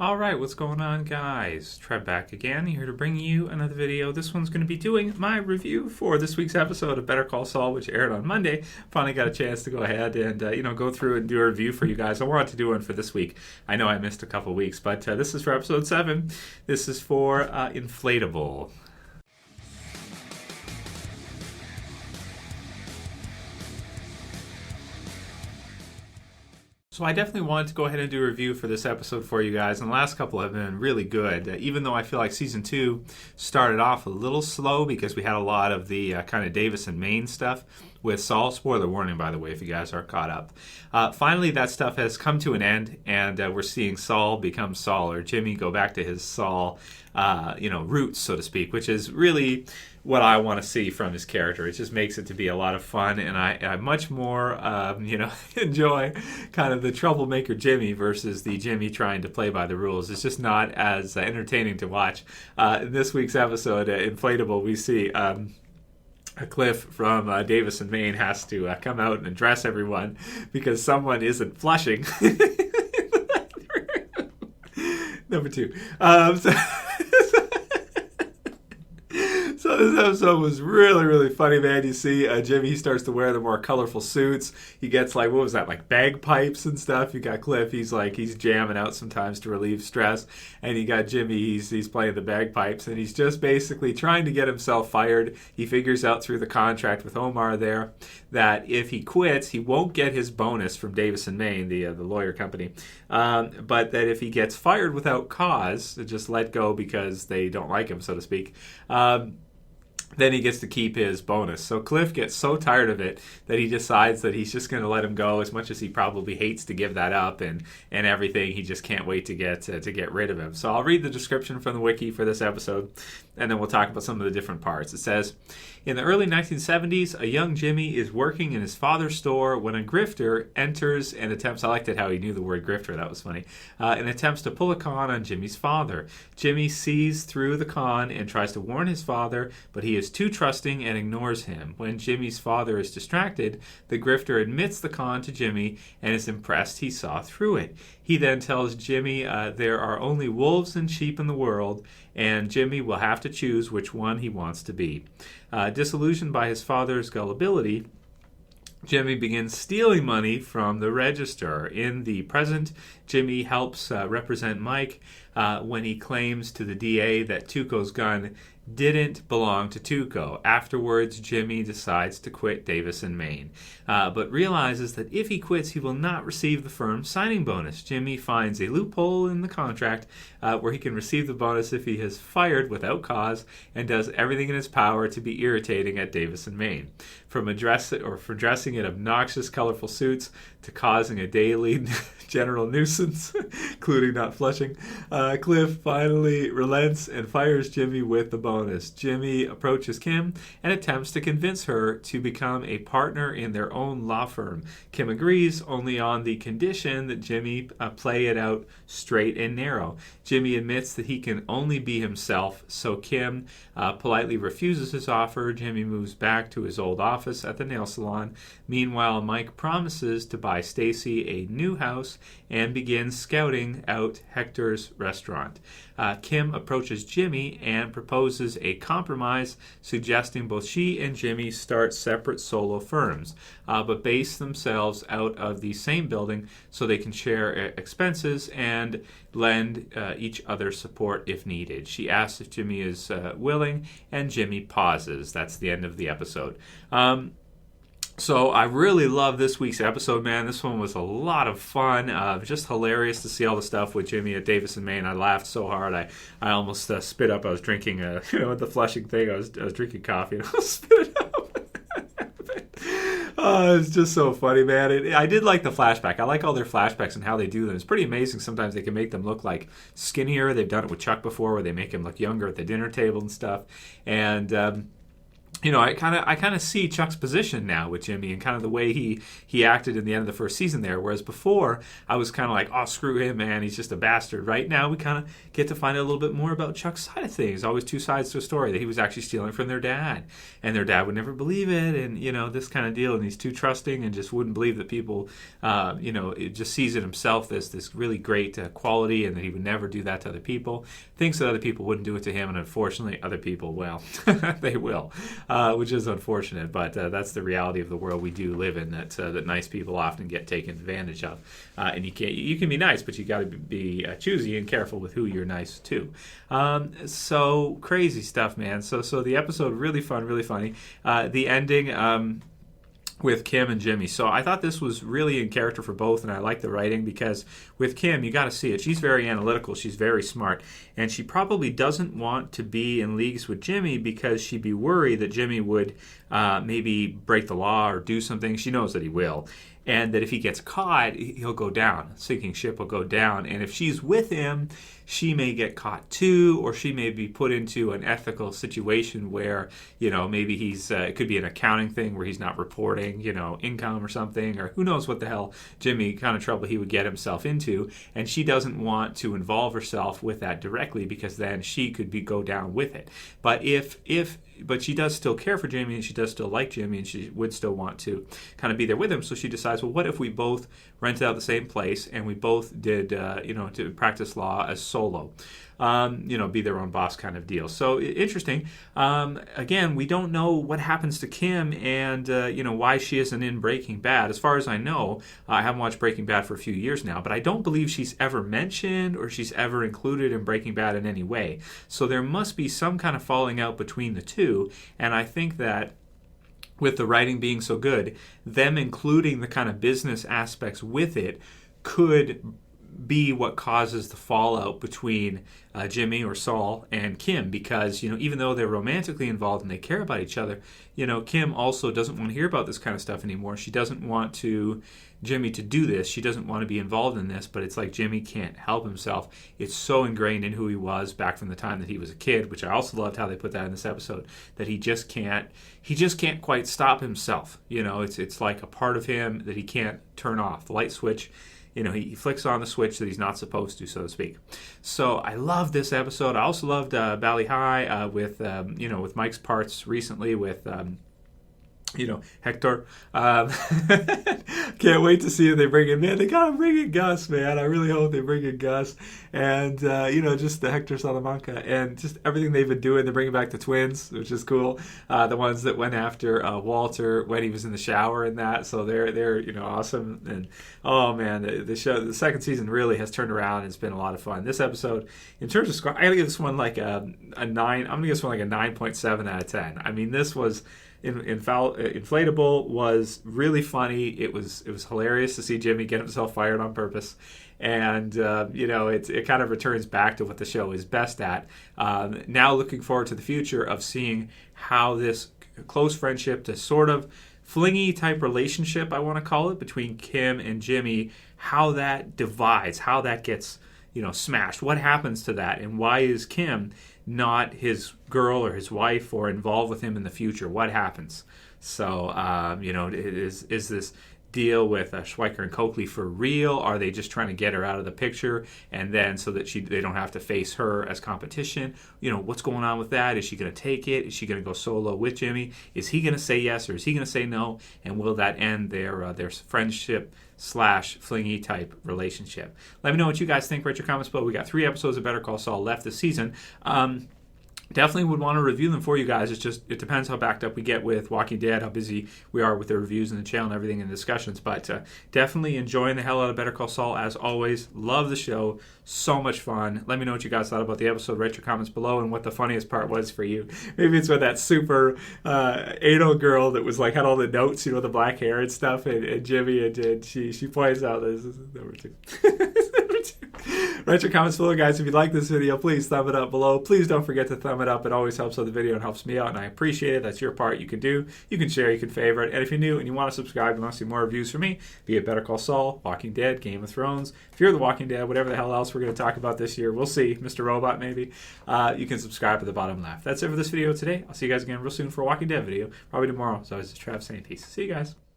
Alright, what's going on, guys? Trev back again, here to bring you another video. This one's going to be doing my review for this week's episode of Better Call Saul, which aired on Monday. Finally got a chance to go ahead and, go through and do a review for you guys. I wanted to do one for this week. I know I missed a couple weeks, but this is for episode 7. This is for Inflatable. So I definitely wanted to go ahead and do a review for this episode for you guys, and the last couple have been really good. Even though I feel like Season 2 started off a little slow because we had a lot of the kind of Davis and Maine stuff with Saul. Spoiler warning, by the way, if you guys aren't caught up. Finally, that stuff has come to an end, and we're seeing Saul become Saul, or Jimmy go back to his Saul, roots, so to speak, which is really what I want to see from his character. It just makes it to be a lot of fun, and I much more, enjoy kind of the troublemaker Jimmy versus the Jimmy trying to play by the rules. It's just not as entertaining to watch. In this week's episode, Inflatable, we see Cliff from Davis and Maine has to come out and address everyone because someone isn't flushing. Number 2. So this episode was really, really funny, man. You see Jimmy starts to wear the more colorful suits. He gets like bagpipes and stuff. You got Cliff, he's jamming out sometimes to relieve stress. And you got Jimmy, he's playing the bagpipes. And he's just basically trying to get himself fired. He figures out through the contract with Omar there that if he quits, he won't get his bonus from Davis and Maine, the lawyer company. But that if he gets fired without cause, just let go because they don't like him, so to speak, then he gets to keep his bonus. So Cliff gets so tired of it that he decides that he's just going to let him go, as much as he probably hates to give that up and everything. He just can't wait to get rid of him. So I'll read the description from the wiki for this episode, and then we'll talk about some of the different parts. It says, in the early 1970s, a young Jimmy is working in his father's store when a grifter enters and attempts, I liked it how he knew the word grifter, that was funny, and attempts to pull a con on Jimmy's father. Jimmy sees through the con and tries to warn his father, but he is too trusting and ignores him. When Jimmy's father is distracted, the grifter admits the con to Jimmy and is impressed he saw through it. He then tells Jimmy there are only wolves and sheep in the world, and Jimmy will have to choose which one he wants to be. Disillusioned by his father's gullibility, Jimmy begins stealing money from the register. In the present, Jimmy helps represent Mike when he claims to the DA that Tuco's gun didn't belong to Tuco. Afterwards, Jimmy decides to quit Davis and Maine, but realizes that if he quits, he will not receive the firm's signing bonus. Jimmy finds a loophole in the contract where he can receive the bonus if he is fired without cause, and does everything in his power to be irritating at Davis and Maine. From dressing in obnoxious, colorful suits to causing a daily general nuisance, including not flushing, Cliff finally relents and fires Jimmy with the bonus. Jimmy approaches Kim and attempts to convince her to become a partner in their own law firm. Kim agrees, only on the condition that Jimmy play it out straight and narrow. Jimmy admits that he can only be himself, so Kim politely refuses his offer. Jimmy moves back to his old office at the nail salon. Meanwhile, Mike promises to buy Stacy a new house and begins scouting out Hector's restaurant. Kim approaches Jimmy and proposes a compromise, suggesting both she and Jimmy start separate solo firms, but base themselves out of the same building so they can share expenses and lend each other support if needed. She asks if Jimmy is willing, and Jimmy pauses. That's the end of the episode. So I really love this week's episode, man. This one was a lot of fun. Just hilarious to see all the stuff with Jimmy at Davis and Maine. I laughed so hard I almost spit up. I was drinking, with the flushing thing. I was drinking coffee and I almost spit it up. It's just so funny, man. I did like the flashback. I like all their flashbacks and how they do them. It's pretty amazing. Sometimes they can make them look like skinnier. They've done it with Chuck before, where they make him look younger at the dinner table and stuff. And I kind of see Chuck's position now with Jimmy and kind of the way he acted in the end of the first season there. Whereas before, I was kind of like, oh, screw him, man, he's just a bastard. Right now, we kind of get to find out a little bit more about Chuck's side of things. Always two sides to a story, that he was actually stealing from their dad, and their dad would never believe it, and this kind of deal. And he's too trusting and just wouldn't believe that people, it just sees it himself as this really great quality, and that he would never do that to other people. Thinks that other people wouldn't do it to him, and unfortunately, other people, well, they will. Which is unfortunate, but that's the reality of the world we do live in. That nice people often get taken advantage of, and you can be nice, but you got to be choosy and careful with who you're nice to. So crazy stuff, man. So the episode really fun, really funny. The ending. With Kim and Jimmy. So I thought this was really in character for both, and I like the writing because with Kim, you got to see it. She's very analytical. She's very smart, and she probably doesn't want to be in leagues with Jimmy because she'd be worried that Jimmy would maybe break the law or do something. She knows that he will, and that if he gets caught, he'll go down. Sinking ship will go down, and if she's with him, she may get caught too, or she may be put into an ethical situation where, maybe it could be an accounting thing where he's not reporting, income or something, or who knows what the hell Jimmy kind of trouble he would get himself into, and she doesn't want to involve herself with that directly because then she could go down with it. But but she does still care for Jamie, and she does still like Jimmy, and she would still want to kind of be there with him. So she decides, well, what if we both rented out the same place and we both did, to practice law as solo, be their own boss kind of deal. So interesting. Again, we don't know what happens to Kim and, why she isn't in Breaking Bad. As far as I know, I haven't watched Breaking Bad for a few years now, but I don't believe she's ever mentioned or she's ever included in Breaking Bad in any way. So there must be some kind of falling out between the two. And I think that with the writing being so good, them including the kind of business aspects with it could be what causes the fallout between Jimmy or Saul and Kim, because even though they're romantically involved and they care about each other, Kim also doesn't want to hear about this kind of stuff anymore. She doesn't want Jimmy to do this. She doesn't want to be involved in this, but it's like Jimmy can't help himself. It's so ingrained in who he was back from the time that he was a kid, which I also loved how they put that in this episode, that he just can't quite stop himself. It's like a part of him that he can't turn off. The light switch, he flicks on the switch that he's not supposed to, so to speak. So I love this episode. I also loved Bali High with Mike's parts recently with Hector. Can't wait to see if they bring in. Man, they gotta bring in Gus, man. I really hope they bring in Gus. And, just the Hector Salamanca and just everything they've been doing. They're bringing back the twins, which is cool. The ones that went after Walter when he was in the shower and that. So they're awesome. And, oh, man, the show, the second season really has turned around and it's been a lot of fun. This episode, in terms of score, I gotta give this one like a 9. I'm gonna give this one like a 9.7 out of 10. I mean, this was... Inflatable was really funny. It was hilarious to see Jimmy get himself fired on purpose, and it kind of returns back to what the show is best at. Now looking forward to the future of seeing how this close friendship, this sort of flingy type relationship, I want to call it, between Kim and Jimmy, how that divides, how that gets smashed. What happens to that, and why is Kim not his girl or his wife or involved with him in the future? What happens? So, is this deal with Schweiker and Coakley for real? Are they just trying to get her out of the picture and then so that they don't have to face her as competition? What's going on with that? Is she going to take it? Is she going to go solo with Jimmy? Is he going to say yes or is he going to say no? And will that end their friendship / flingy type relationship? Let me know what you guys think. Write your comments below. We got 3 episodes of Better Call Saul left this season. Definitely would want to review them for you guys. It depends how backed up we get with Walking Dead, how busy we are with the reviews and the channel and everything and discussions. But definitely enjoying the hell out of Better Call Saul as always. Love the show. So much fun. Let me know what you guys thought about the episode. Write your comments below and what the funniest part was for you. Maybe it's with that super anal girl that was had all the notes, the black hair and stuff, and Jimmy, and she points out this is number 2. Write your comments below, guys. If you like this video, please thumb it up below. Please don't forget to thumb it up. It always helps on the video and helps me out, and I appreciate it. That's your part. You can do. You can share. You can favorite. And if you're new and you want to subscribe and want to see more reviews from me, be it Better Call Saul, Walking Dead, Game of Thrones, Fear the Walking Dead, whatever the hell else we're going to talk about this year. We'll see. Mr. Robot, maybe. You can subscribe at the bottom left. That's it for this video today. I'll see you guys again real soon for a Walking Dead video. Probably tomorrow. So this is Trev saying peace. See you guys.